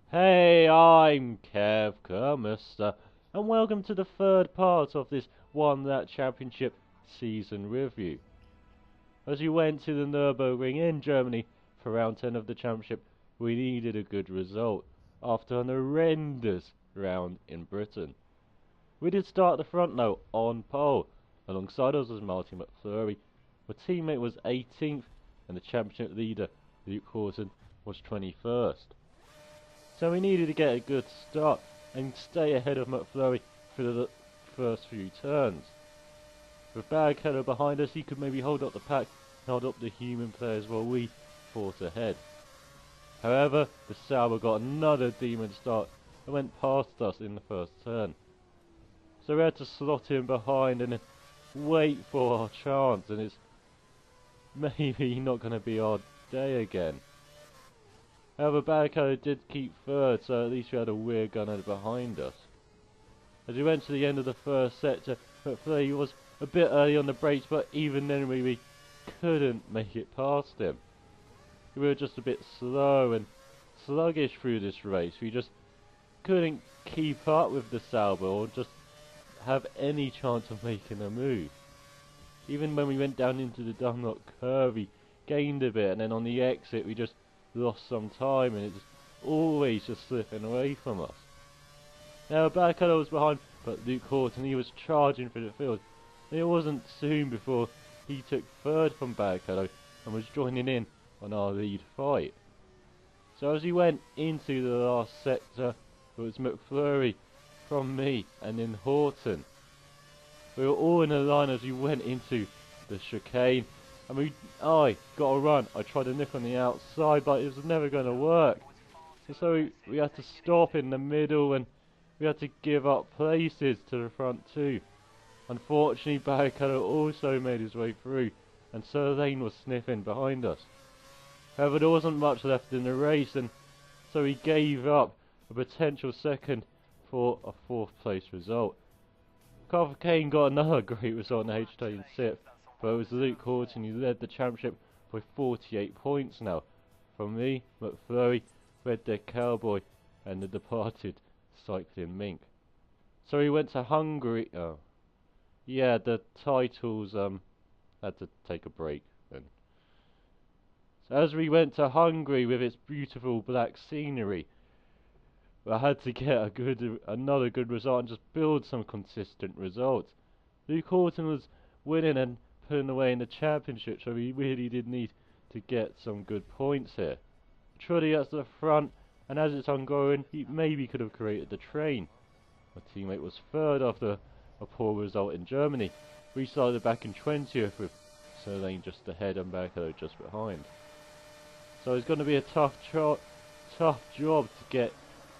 Hey, I'm Kev Kermister, and welcome to the third part of this One That Championship season review. As we went to the Nürburgring in Germany for round 10 of the championship, we needed a good result after an horrendous round in Britain. We did start the front though on pole. Alongside us was Martin McFlurry. My teammate was 18th, and the championship leader, Luke Horton, was 21st. So we needed to get a good start and stay ahead of McFlurry for the first few turns. With Barrichello behind us, he could maybe hold up the pack and hold up the human players while we fought ahead. However, the Sauber got another demon start and went past us in the first turn. So we had to slot in behind and then wait for our chance, and it's maybe not going to be our day again. However, Barrichello did keep third, so at least we had a rear gunner behind us. As we went to the end of the first sector, McFlurry was a bit early on the brakes, but even then we couldn't make it past him. We were just a bit slow and sluggish through this race. We just couldn't keep up with the Sauber or just have any chance of making a move. Even when we went down into the Dunlop curve, we gained a bit, and then on the exit we just lost some time, and it was always just slipping away from us. Now Barrichello was behind, but Luke Horton, he was charging through the field. And it wasn't soon before he took third from Barrichello and was joining in on our lead fight. So as he went into the last sector, it was McFlurry from me and then Horton. We were all in a line as we went into the chicane, and I got a run. I tried to nick on the outside, but it was never going to work. And so we had to stop in the middle, and we had to give up places to the front too. Unfortunately, Barrichello also made his way through, and Sir Lane was sniffing behind us. However, there wasn't much left in the race, and so he gave up a potential second for a fourth place result. Carver Kane got another great result in the HT SIP, but it was Luke Horton who led the championship by 48 points now. From me, McFlurry, Red Dead Cowboy, and the departed Cycling Mink. So he went to Hungary. Oh, yeah, the titles had to take a break then. So as we went to Hungary with its beautiful black scenery, I had to get another good result and just build some consistent results. Luke Horton was winning and putting away in the championship, so we really did need to get some good points here. Truddy at the front, and as it's ongoing, he maybe could have created the train. My teammate was third after a poor result in Germany. We started back in 20th with Sir Lane just ahead and Barrichello just behind. So it's going to be a tough job to get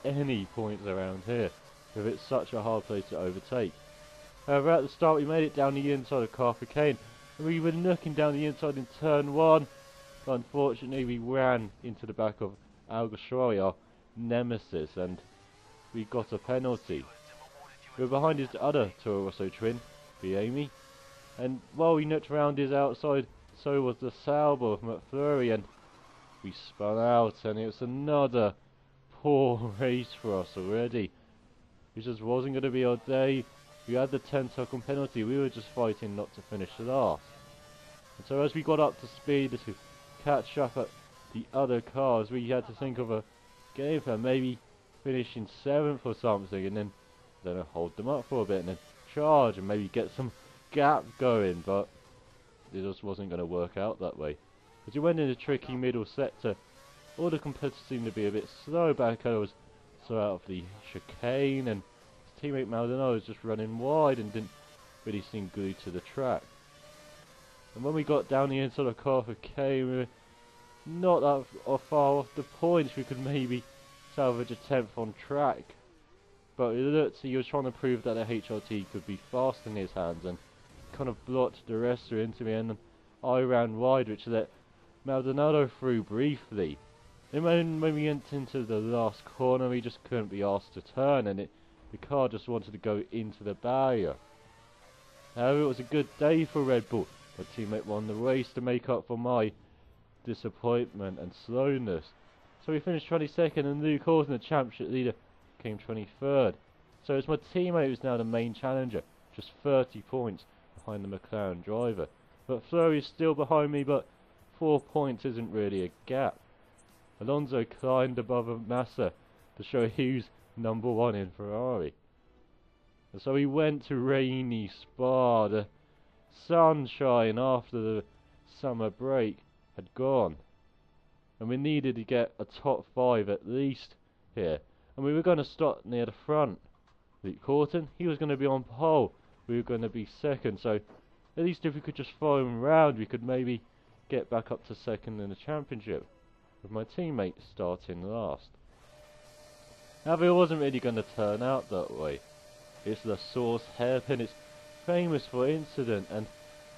any points around here, if it's such a hard place to overtake. However, at the start we made it down the inside of Carthagena, and we were looking down the inside in turn 1, but unfortunately we ran into the back of Alguersuari, our nemesis, and we got a penalty. We were behind his other Toro Rosso twin, Biemi, and while we looked around his outside, so was the Sauber of McFlurry, and we spun out, and it was another poor race for us already. It just wasn't going to be our day. We had the 10-second penalty, we were just fighting not to finish last. And so as we got up to speed to catch up at the other cars, we had to think of a game plan, maybe finishing 7th or something, and then hold them up for a bit and then charge and maybe get some gap going, but it just wasn't going to work out that way. As we went in a tricky middle sector, all the competitors seemed to be a bit slow. Barrichello was so out of the chicane, and his teammate Maldonado was just running wide and didn't really seem glued to the track. And when we got down the inside of Carthagena, we were not that far off the points. We could maybe salvage a 10th on track. But it looked, he was trying to prove that the HRT could be fast in his hands, and kind of blocked the rest into me, and I ran wide, which let Maldonado through briefly. And when we went into the last corner, we just couldn't be asked to turn, and the car just wanted to go into the barrier. However, it was a good day for Red Bull. My teammate won the race to make up for my disappointment and slowness. So we finished 22nd, and Luke Horton, the championship leader, came 23rd. So it's my teammate who's now the main challenger, just 30 points behind the McLaren driver. But Fleury's still behind me, but 4 points isn't really a gap. Alonso climbed above Massa to show who's number one in Ferrari. And so we went to rainy Spa. The sunshine after the summer break had gone, and we needed to get a top 5 at least here. And we were going to start near the front. Luke Horton, he was going to be on pole. We were going to be second, so at least if we could just follow him round, we could maybe get back up to second in the championship, with my teammate starting last. However, it wasn't really going to turn out that way. It's the Source hairpin. It's famous for incident, and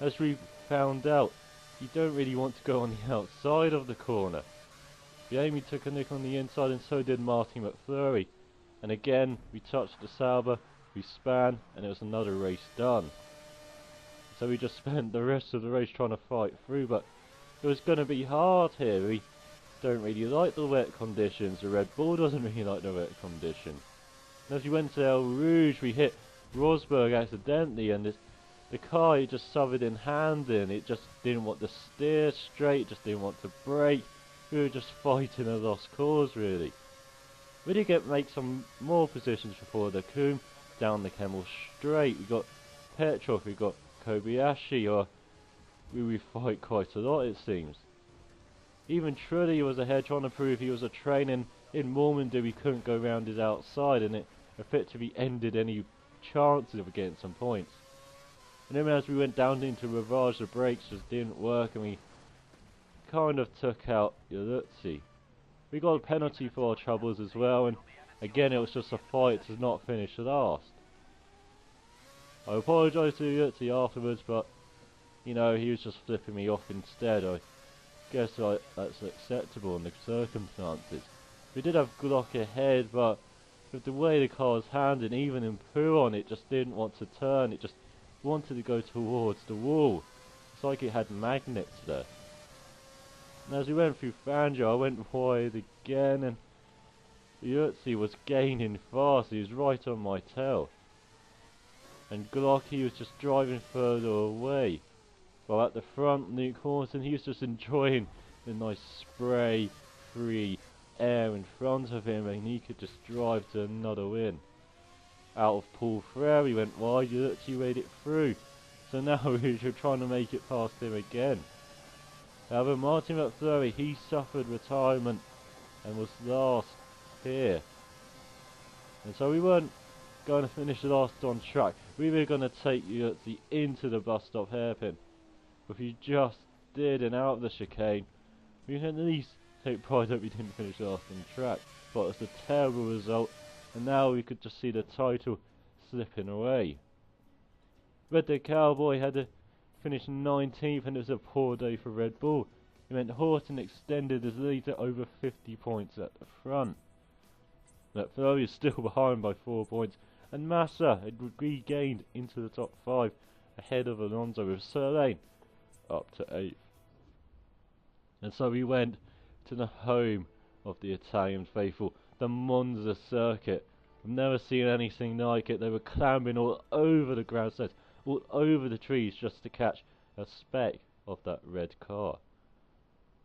as we found out, you don't really want to go on the outside of the corner. Jamie took a nick on the inside, and so did Martin McFlurry. And again, we touched the Sauber, we span, and it was another race done. So we just spent the rest of the race trying to fight through, but it was going to be hard here. We don't really like the wet conditions. The Red Bull doesn't really like the wet conditions. And as we went to El Rouge, we hit Rosberg accidentally, and the car, it just suffered in handling. It just didn't want to steer straight, just didn't want to brake. We were just fighting a lost cause, really. We did make some more positions before the Coombe, down the Kemmel straight. We got Petrov, we got Kobayashi, or we fight quite a lot, it seems. Even Trulli was ahead, trying to prove he was a train, in Normandy we couldn't go round his outside, and it effectively ended any chances of getting some points. And then as we went down into Ravage, the brakes just didn't work, and we kind of took out Yaluzzi. We got a penalty for our troubles as well, and again it was just a fight to not finish last. I apologise to Yaluzzi afterwards, but you know, he was just flipping me off instead. I guess that's acceptable in the circumstances. We did have Glock ahead, but with the way the car was handling, even in Pouron, it just didn't want to turn. It just wanted to go towards the wall. It's like it had magnets there. And as we went through Fangio, I went wide again, and Yurtzi was gaining fast. He was right on my tail. And Glock, he was just driving further away. While at the front, Luke Horton, he was just enjoying the nice spray-free air in front of him, and he could just drive to another win. Out of Paul Frere, he went wide, Yurtzi made it through. So now we were trying to make it past him again. However, Martin McFlurry, he suffered retirement and was last here. And so we weren't going to finish last on track. We were going to take Yurtzi into the bus stop hairpin. But if you just did, and out of the chicane, we can at least take pride that we didn't finish last on track. But it's a terrible result, and now we could just see the title slipping away. Red Dead Cowboy had to finish 19th, and it was a poor day for Red Bull. It meant Horton extended his lead to over 50 points at the front. McFlurry is still behind by 4 points, and Massa had regained into the top 5 ahead of Alonso, with Sirlane up to 8th. And so we went to the home of the Italian faithful, the Monza circuit. I've never seen anything like it. They were clambering all over the grandstands, all over the trees, just to catch a speck of that red car.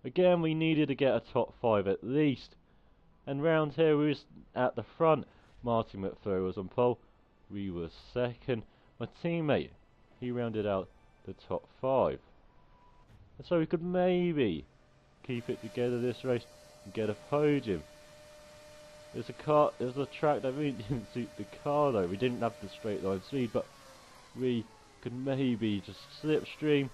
Again, we needed to get a top 5 at least, and round here we was at the front. Martin McFlurry was on pole, we were second. My teammate, he rounded out the top 5, and so we could maybe keep it together this race and get a podium. There's a track that really didn't suit the car though. We didn't have the straight line speed, but we could maybe just slipstream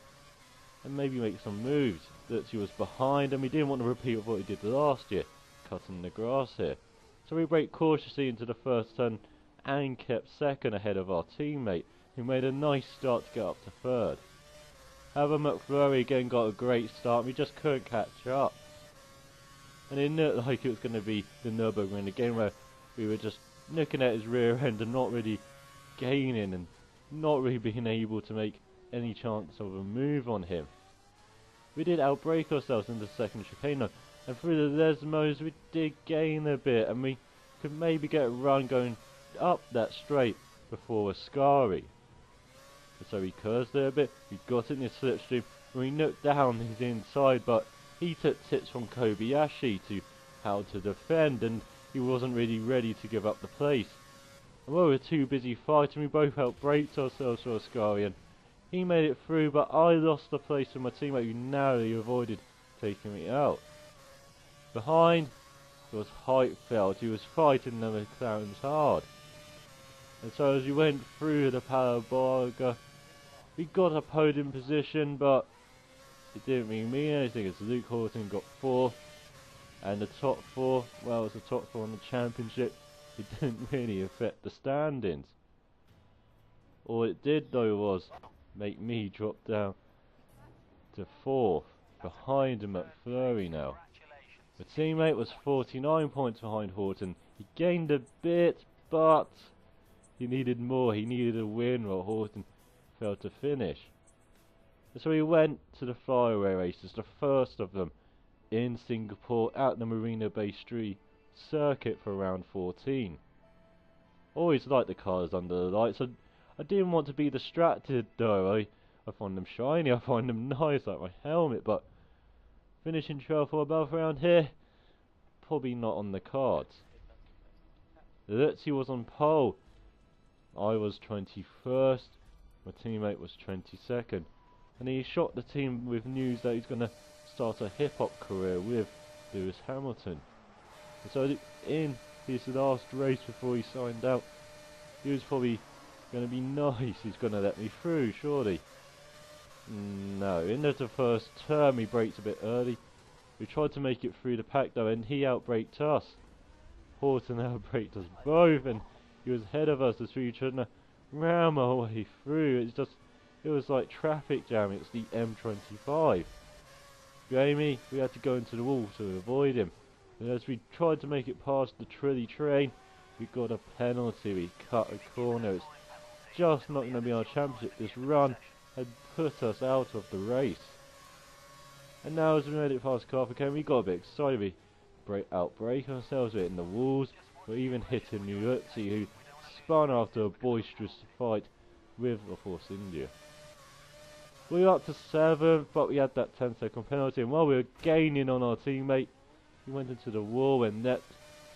and maybe make some moves. That he was behind, and we didn't want to repeat what we did last year, cutting the grass here. So we braked cautiously into the first turn and kept second ahead of our teammate, who made a nice start to get up to third. However, McFlurry again got a great start, and we just couldn't catch up. And it looked like it was going to be the Nürburgring again, where we were just looking at his rear end and not really gaining, and not really being able to make any chance of a move on him. We did outbrake ourselves in the second chicane, And through the Lesmos we did gain a bit, and we could maybe get a run going up that straight before Ascari. And so we cursed it a bit, we got in his slipstream, and we knocked down his inside, but he took tips from Kobayashi to how to defend, and he wasn't really ready to give up the place. And while we were too busy fighting, we both outbraked ourselves for Ascari, and he made it through, but I lost the place to my teammate who narrowly avoided taking me out. Behind was Heitfeld, who was fighting the McLarens hard. And so as we went through the Paraboga, we got a podium position, but it didn't really mean anything as Luke Horton got 4th, and the top 4, well, it was the top 4 on the championship. It didn't really affect the standings. All it did though was make me drop down to 4th, behind him at Fleury now. The teammate was 49 points behind Horton. He gained a bit, but he needed more. He needed a win while Horton failed to finish. And so he went to the flyaway races, the first of them in Singapore at the Marina Bay Street circuit for round 14. Always liked the cars under the lights. I didn't want to be distracted though. I find them shiny, I find them nice like my helmet, but finishing 12th or above around here, probably not on the cards. Lutzi was on pole. I was 21st. My teammate was 22nd. And he shocked the team with news that he's going to start a hip-hop career with Lewis Hamilton. And so in his last race before he signed out, he was probably going to be nice. He's going to let me through, surely. No, in the first turn he braked a bit early. We tried to make it through the pack though, and he outbraked us. Horton outbraked us both, and he was ahead of us as we tried to ram our way through. It was like traffic jam. It's the M25. Jamie, we had to go into the wall to avoid him. And as we tried to make it past the Trilly train, we got a penalty. We cut a corner. It's just not going to be our championship. This run had put us out of the race. And now as we made it past Spa-Francorchamps, we got a bit excited. We outbrake ourselves, we're in the walls, we're even hitting Lutzi, who spun after a boisterous fight with the Force India. We were up to 7th, but we had that 10-second penalty, and while we were gaining on our teammate, he went into the wall and let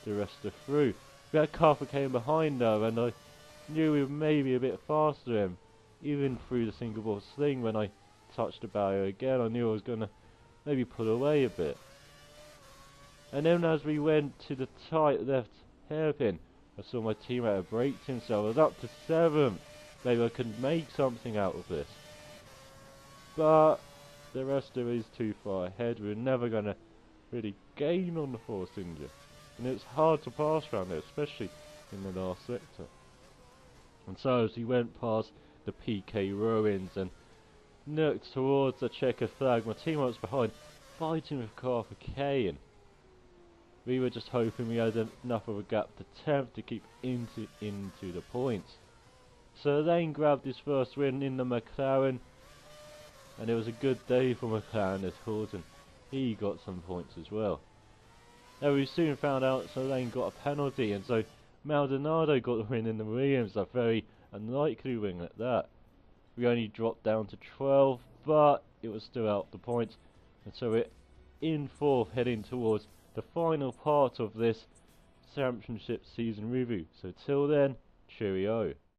the rest through. We had Spa-Francorchamps behind though, and I knew we were maybe a bit faster than him. Even through the Singapore sling, when I touched the barrier again, I knew I was going to maybe pull away a bit. And then as we went to the tight left hairpin, I saw my teammate had braked himself. I was up to 7th. Maybe I could make something out of this. But the rest of it is too far ahead. We're never going to really gain on the Force India. And it's hard to pass around there, especially in the last sector. And so as we went past the PK ruins and knocked towards the checker flag, my teammate was behind, fighting with Spa-Francorchamps. We were just hoping we had enough of a gap to attempt to keep into the points. So Lane grabbed his first win in the McLaren, and it was a good day for McLaren as Horton. He got some points as well. Now we soon found out so Lane got a penalty, and so Maldonado got the win in the Williams, a very unlikely win at that. We only dropped down to 12, but it was still out the points, and so we're in 4th heading towards the final part of this championship season review. So till then, cheerio.